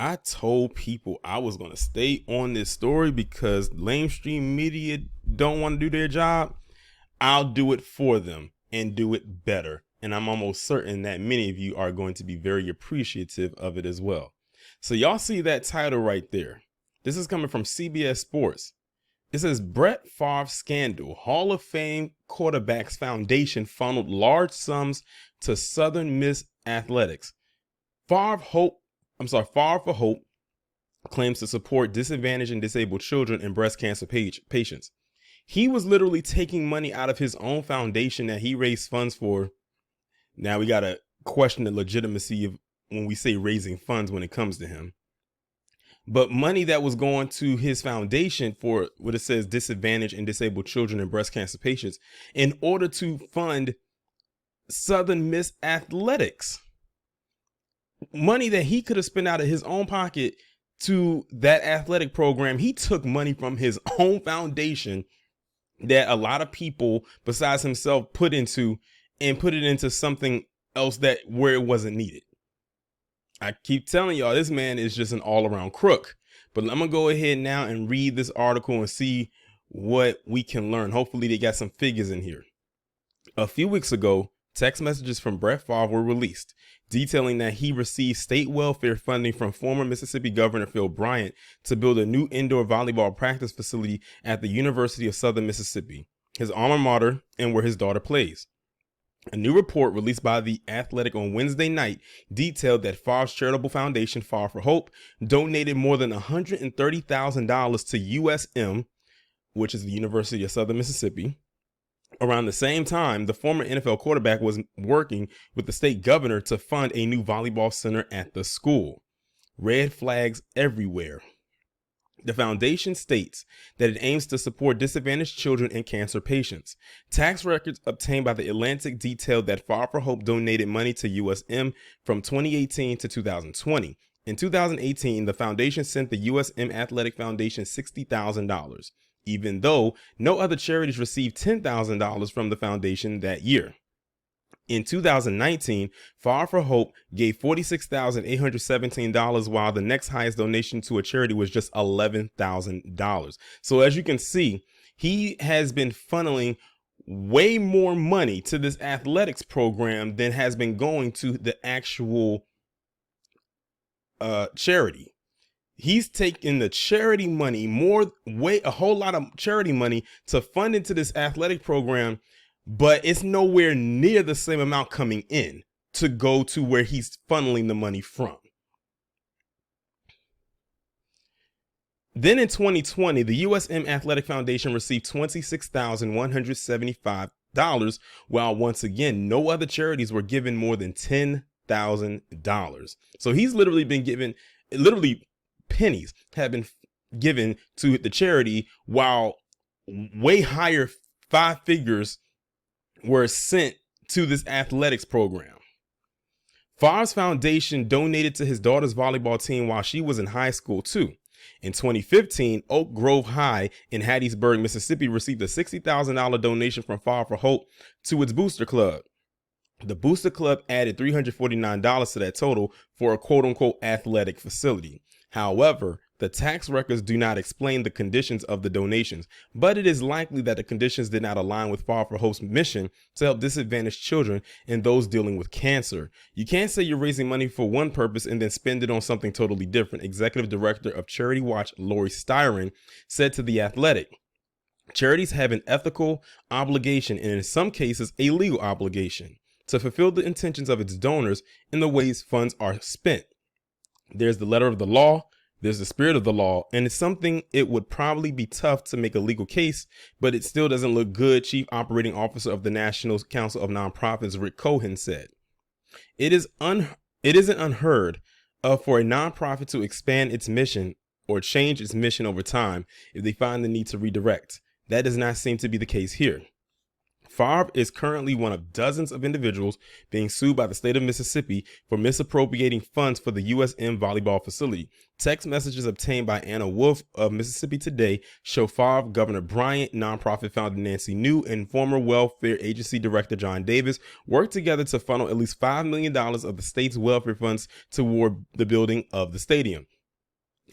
I told people I was going to stay on this story because mainstream media don't want to do their job. I'll do it for them and do it better. And I'm almost certain that many of you are going to be very appreciative of it as well. So y'all see that title right there. This is coming from CBS Sports. It says Brett Favre scandal. Hall of Fame quarterbacks foundation funneled large sums to Southern Miss athletics. Favre for Hope claims to support disadvantaged and disabled children and breast cancer patients. He was literally taking money out of his own foundation that he raised funds for. Now we got to question the legitimacy of when we say raising funds when it comes to him. But money that was going to his foundation for what it says disadvantaged and disabled children and breast cancer patients in order to fund Southern Miss athletics. Money that he could have spent out of his own pocket to that athletic program. He took money from his own foundation that a lot of people besides himself put into and put it into something else that where it wasn't needed. I keep telling y'all, this man is just an all-around crook. But I'm going to go ahead now and read this article and see what we can learn. Hopefully they got some figures in here. A few weeks ago, text messages from Brett Favre were released, detailing that he received state welfare funding from former Mississippi Governor Phil Bryant to build a new indoor volleyball practice facility at the University of Southern Mississippi, his alma mater and where his daughter plays. A new report released by The Athletic on Wednesday night detailed that Favre's charitable foundation, Favre for Hope, donated more than $130,000 to USM, which is the University of Southern Mississippi. Around the same time, the former NFL quarterback was working with the state governor to fund a new volleyball center at the school. Red flags everywhere. The foundation states that it aims to support disadvantaged children and cancer patients. Tax records obtained by The Atlantic detailed that Favre for Hope donated money to USM from 2018 to 2020. In 2018, the foundation sent the USM Athletic Foundation $60,000, even though no other charities received $10,000 from the foundation that year. In 2019, Favre for Hope gave $46,817, while the next highest donation to a charity was just $11,000. So as you can see, he has been funneling way more money to this athletics program than has been going to the actual charity. He's taking the charity money, a whole lot of charity money to fund into this athletic program, but it's nowhere near the same amount coming in to go to where he's funneling the money from. Then in 2020, the USM Athletic Foundation received $26,175, while once again, no other charities were given more than $10,000. So he's literally been given, pennies have been given to the charity, while way higher five figures were sent to this athletics program. Favre's foundation donated to his daughter's volleyball team while she was in high school too. In 2015, Oak Grove High in Hattiesburg, Mississippi received a $60,000 donation from Favre for Hope to its booster club. The booster club added $349 to that total for a quote-unquote athletic facility. However, the tax records do not explain the conditions of the donations, but it is likely that the conditions did not align with Favre for Hope's mission to help disadvantaged children and those dealing with cancer. You can't say you're raising money for one purpose and then spend it on something totally different. Executive Director of Charity Watch, Lori Styron, said to The Athletic, "Charities have an ethical obligation and in some cases a legal obligation to fulfill the intentions of its donors in the ways funds are spent. There's the letter of the law, there's the spirit of the law, and it's something it would probably be tough to make a legal case, but it still doesn't look good," Chief Operating Officer of the National Council of Nonprofits, Rick Cohen, said. It isn't unheard of for a nonprofit to expand its mission or change its mission over time if they find the need to redirect. That does not seem to be the case here. Favre is currently one of dozens of individuals being sued by the state of Mississippi for misappropriating funds for the USM volleyball facility. Text messages obtained by Anna Wolf of Mississippi Today show Favre, Governor Bryant, nonprofit founder Nancy New, and former welfare agency director John Davis worked together to funnel at least $5 million of the state's welfare funds toward the building of the stadium.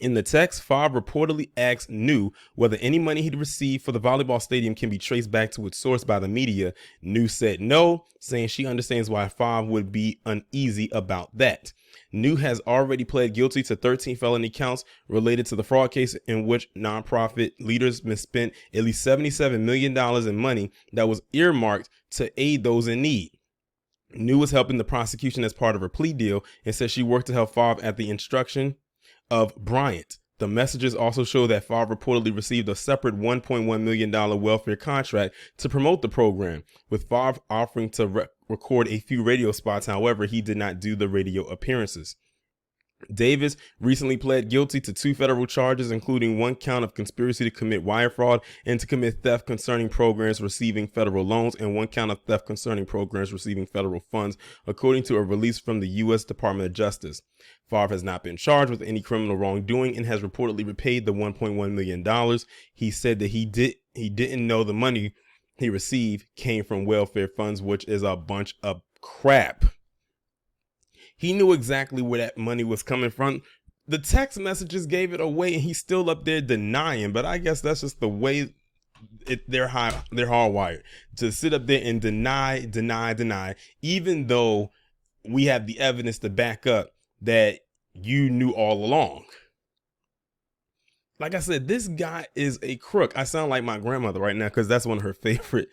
In the text, Favre reportedly asked New whether any money he'd received for the volleyball stadium can be traced back to its source by the media. New said no, saying she understands why Favre would be uneasy about that. New has already pled guilty to 13 felony counts related to the fraud case in which nonprofit leaders misspent at least $77 million in money that was earmarked to aid those in need. New was helping the prosecution as part of her plea deal and said she worked to help Favre at the instruction of Bryant. The messages also show that Favre reportedly received a separate $1.1 million welfare contract to promote the program, with Favre offering to record a few radio spots. However, he did not do the radio appearances. Davis recently pled guilty to 2 federal charges, including 1 count of conspiracy to commit wire fraud and to commit theft concerning programs receiving federal loans, and 1 count of theft concerning programs receiving federal funds, according to a release from the U.S. Department of Justice. Favre has not been charged with any criminal wrongdoing and has reportedly repaid the $1.1 million. He said that he didn't know the money he received came from welfare funds, which is a bunch of crap. He knew exactly where that money was coming from. The text messages gave it away, and he's still up there denying. But I guess that's just the way they're hardwired to sit up there and deny, even though we have the evidence to back up that you knew all along. Like I said, this guy is a crook. I sound like my grandmother right now because that's one of her favorite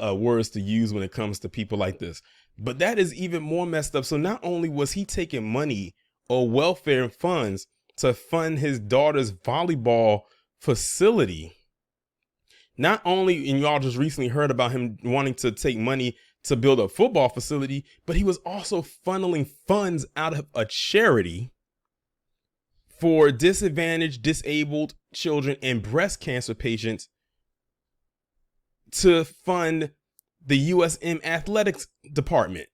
words to use when it comes to people like this. But that is even more messed up. So not only was he taking money or welfare funds to fund his daughter's volleyball facility, not only, and y'all just recently heard about him wanting to take money to build a football facility, but he was also funneling funds out of a charity for disadvantaged, disabled children and breast cancer patients to fund the USM athletics department.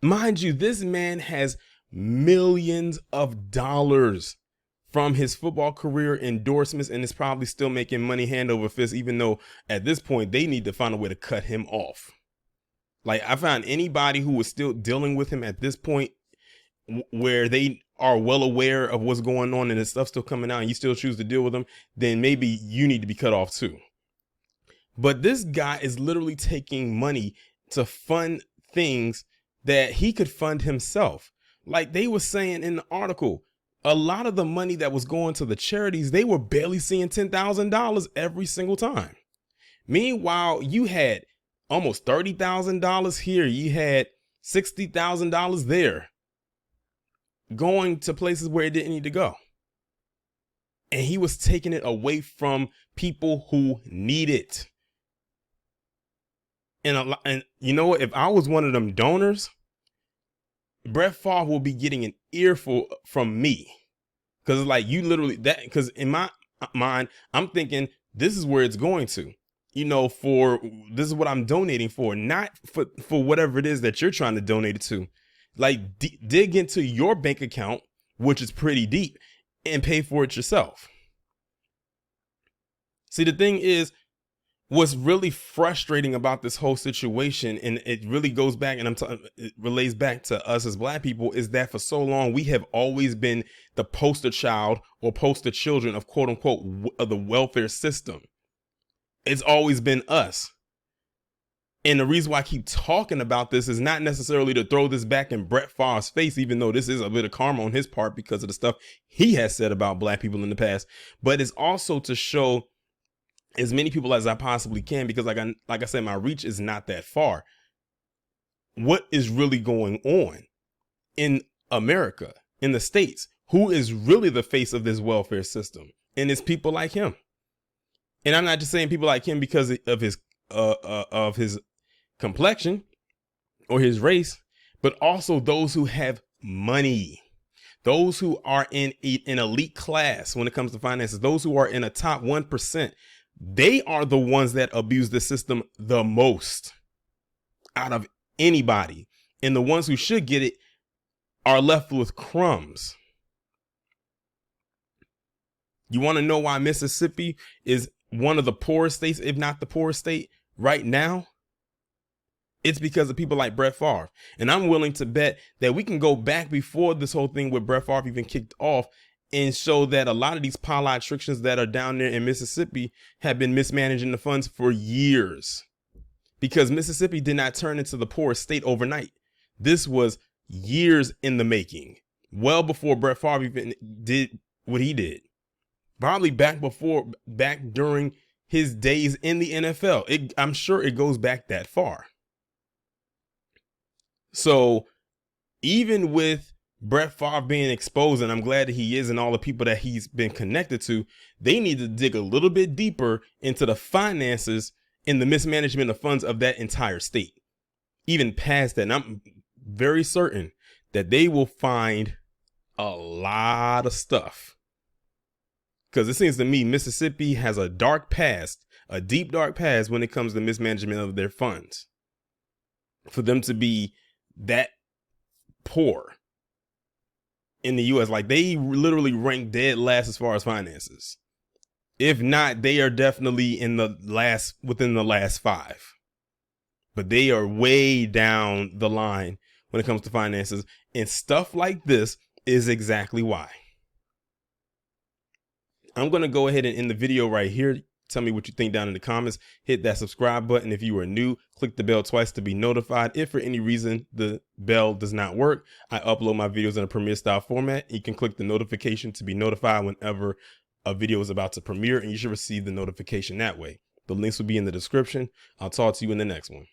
Mind you, this man has millions of dollars from his football career endorsements and is probably still making money hand over fist, even though at this point they need to find a way to cut him off. Like, I found anybody who was still dealing with him at this point where they are well aware of what's going on and the stuff still coming out and you still choose to deal with them, then maybe you need to be cut off too. But this guy is literally taking money to fund things that he could fund himself. Like they were saying in the article, a lot of the money that was going to the charities, they were barely seeing $10,000 every single time. Meanwhile, you had almost $30,000 here. You had $60,000 there going to places where it didn't need to go. And he was taking it away from people who need it. And you know what? If I was one of them donors, Brett Favre will be getting an earful from me. Because like you literally that, because in my mind, I'm thinking this is where it's going to, you know, this is what I'm donating for, not for whatever it is that you're trying to donate it to. Like dig into your bank account, which is pretty deep, and pay for it yourself. See, the thing is, what's really frustrating about this whole situation, and it really goes back, and it relates back to us as Black people, is that for so long we have always been the poster child or poster children of quote unquote of the welfare system. It's always been us. And the reason why I keep talking about this is not necessarily to throw this back in Brett Favre's face, even though this is a bit of karma on his part because of the stuff he has said about Black people in the past, but it's also to show as many people as I possibly can, because like I said, my reach is not that far. What is really going on in America, in the States? Who is really the face of this welfare system? And it's people like him. And I'm not just saying people like him because of his complexion or his race, but also those who have money, those who are in an elite class when it comes to finances, those who are in a top 1%. They are the ones that abuse the system the most out of anybody. And the ones who should get it are left with crumbs. You want to know why Mississippi is one of the poorest states, if not the poorest state right now? It's because of people like Brett Favre. And I'm willing to bet that we can go back before this whole thing with Brett Favre even kicked off and show that a lot of these politicians that are down there in Mississippi have been mismanaging the funds for years, because Mississippi did not turn into the poorest state overnight. This was years in the making, well before Brett Favre even did what he did. Probably back during his days in the NFL. I'm sure it goes back that far. So even with Brett Favre being exposed, and I'm glad that he is, and all the people that he's been connected to, they need to dig a little bit deeper into the finances and the mismanagement of funds of that entire state. Even past that, and I'm very certain that they will find a lot of stuff. Because it seems to me Mississippi has a dark past, a deep dark past when it comes to mismanagement of their funds. For them to be that poor in the U.S., like they literally rank dead last as far as finances. If not, they are definitely within the last 5. But they are way down the line when it comes to finances, and stuff like this is exactly why. I'm going to go ahead and end the video right here. Tell me what you think down in the comments. Hit that subscribe button. If you are new, click the bell twice to be notified. If for any reason the bell does not work, I upload my videos in a Premiere style format. You can click the notification to be notified whenever a video is about to premiere, and you should receive the notification that way. The links will be in the description. I'll talk to you in the next one.